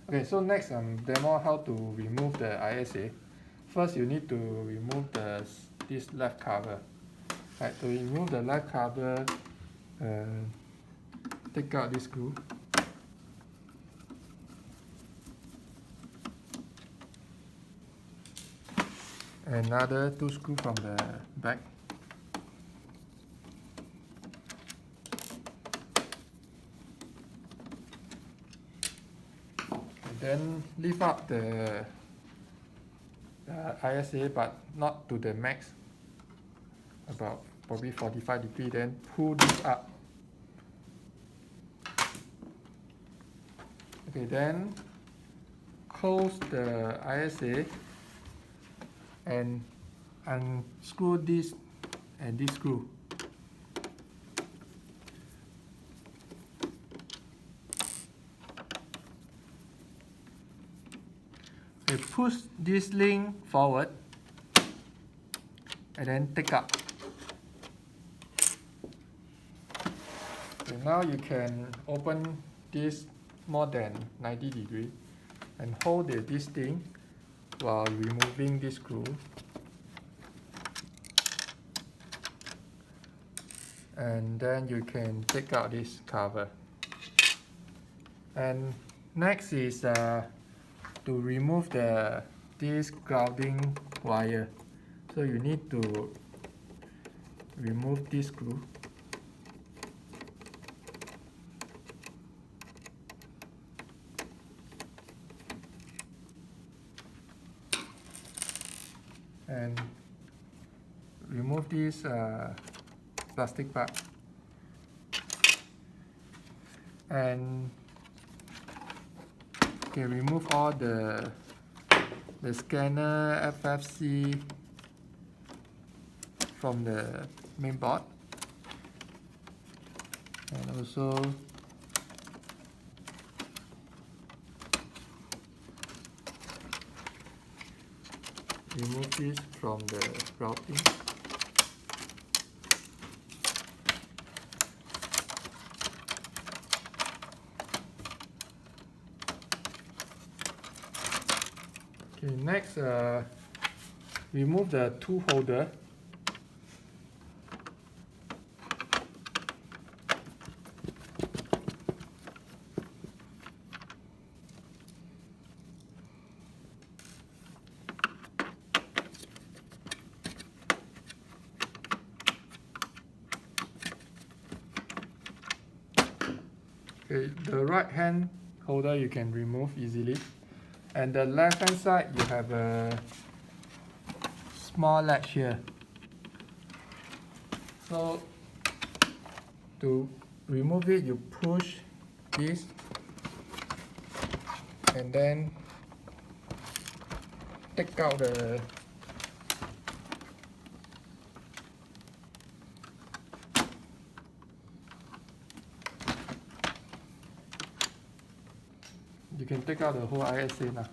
Okay, so next demo how to remove the ISA. First you need to remove this left cover. Right, to remove the left cover, take out this screw. Another 2 screws from the back. And then lift up the ISA, but not to the max, about probably 45 degrees, then pull this up. Okay, then close the ISA and unscrew this and this screw. Okay, push this link forward and then take up. Okay, now you can open this more than 90 degrees and hold this thing while removing this screw. And then you can take out this cover. And next is to remove this grounding wire. So you need to remove this screw. And remove this plastic part. And okay, remove all the scanner FFC from the main board, and also remove this from the routing. Okay, next remove the tool holder. Okay, the right hand holder you can remove easily, and the left hand side you have a small latch here. So to remove it, you push this and then take out the you can take out the whole ISA now.